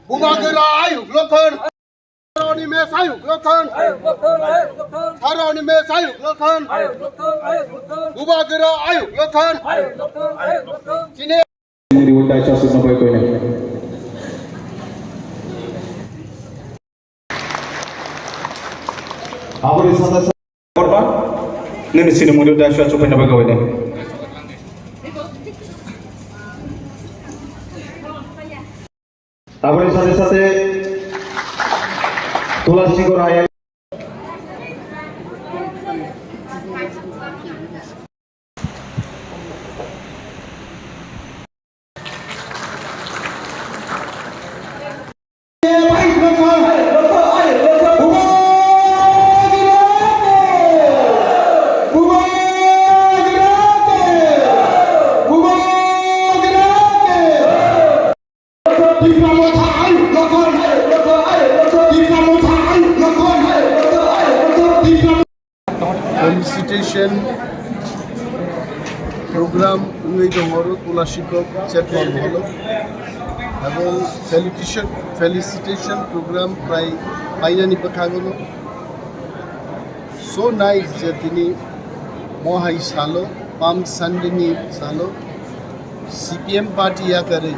Bumagira ayuk lokhan. Animesh ayuk lokhan. Animesh ayuk lokhan. Bumagira ayuk lokhan. Sini. Diwuta chasu sampai ko na. Abri sada korban nini sini mo diwuta chasu pa na bagawin na. তারপরে সাথে সাথে তুলসী গোড়ায় Felicitation program we দহর তোলা শিক্ষক চেতন হলো এবং Felicitation program প্রায় পাইনানি পাঠাগলো so nice যে তিনি মহাই সালো পাম সান্ডেনি সালো Cpim পার্টি আকারে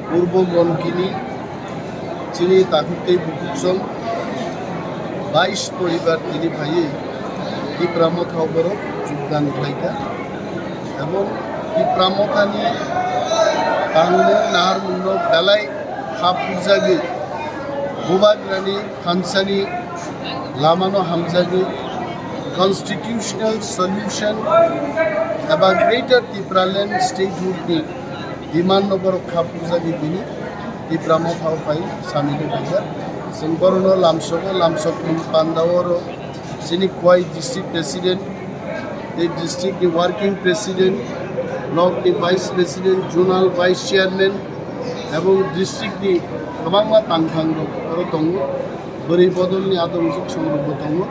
পূর্ব মনকিনি চিনি তাকুতেই বুকুচল 22 পরিবার তিনি ভাইয়ে Tipra Mothani যোগদান খাইকা এবং Tipra Mothani বাংলা নার মুন্ন বেলাই খাপুজাগে বুবাগ্রানি ফানসানি লামানো হামজাগে কনস্টিটিউশনাল সলিউশন এবং গ্রেটার ত্রিপুরাল্যান্ড স্টেটহুডনি ডিমান্ড নম্বর খাপুজাগে তিনি Tipra Mothani পাই সামিলে ভাইয়া সিংবরণ লামসক পান্দাওর Sini Kwai District President, the District Working President, Block Vice President, Zonal Vice Chairman, এবং District ni kabangma tangthang ro tongo, beri bodol ni adamsuk songrobbo tongo,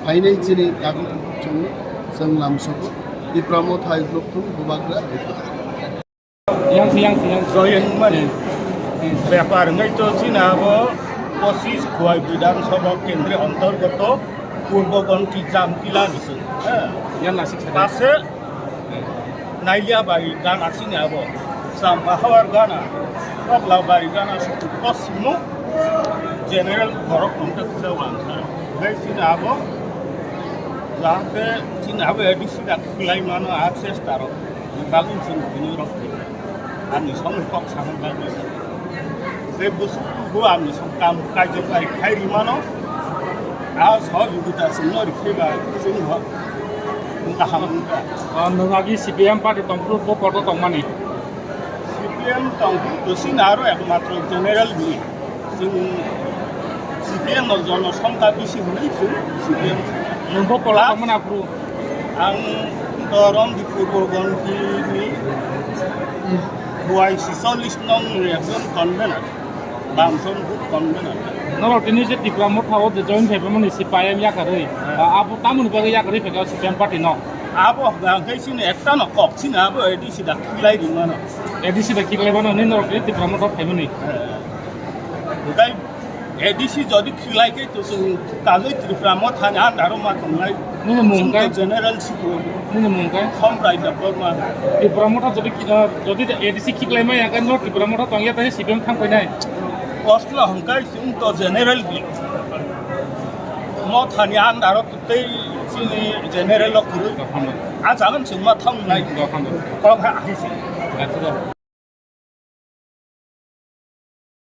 hainai chini dagu chongo, sang lamsoko, Tipra Mothani lokthum bubagra eko. Yang join mane, ব্যাপার নাই তো চিনা abo 25 Kwai বিধানসভা কেন্দ্রে অন্তর্গত পূর্বগন্তি জামকিলা দিছে পাশে নাইলিয়া বাড়ি গান আসিনি আব জামবাহাওয়ার গানা কবলা বাড়ি গানা পশ্চিম জেনারেল ভরক কন্টেক্ট যাওয়ান बै চিনা আব যাতে চিনা আব এডিসি দাখলাই মানো অ্যাক্সেস তার বাগুন চিন বিনি রক্তি আমি সংখ্যক সামলাই যে বস্তুটো আমি কাম কার্যকরী খাইরি মানো As সহযোগিতা সিনিয়র ফেবা সিংহ তাহামুকা নগাগি Cpim পার্টি তংপুর পদ তংমানি Cpim তংপুর দসিন আরো একমাত্র জেনারেল বি সিং Cpim জনসংখ্যা বেশি হলে Cpim নংব পলা তংমানা পুরু আং দরম দি পূর্বগন্তিনি Kwai 46 নং রেকজন কনভেনার বামসন group convener Nolo tini je Tipra Mothani je join phebe moni Cpim yakari abu tamun bagi yakari phega Cpim party no abo gaisine ekta no kopsin abo edisi da khilai dimano edisi da khilai bano ni nolo Tipra Mothani phebe ni dai edisi jodi khilai ke to kajoi Tipra Mothani an daro ma tonglai ni mungkai general sikro ni mungkai khom rai da ma Tipra Mothani jodi edisi khilai ma yakan no Tipra Mothani tongya ta Cpim thang koi nai Oslo hongkai sing to general bi Mothani an daro tei sini general lo kuru a jangan sing ma thang nai ko ha hi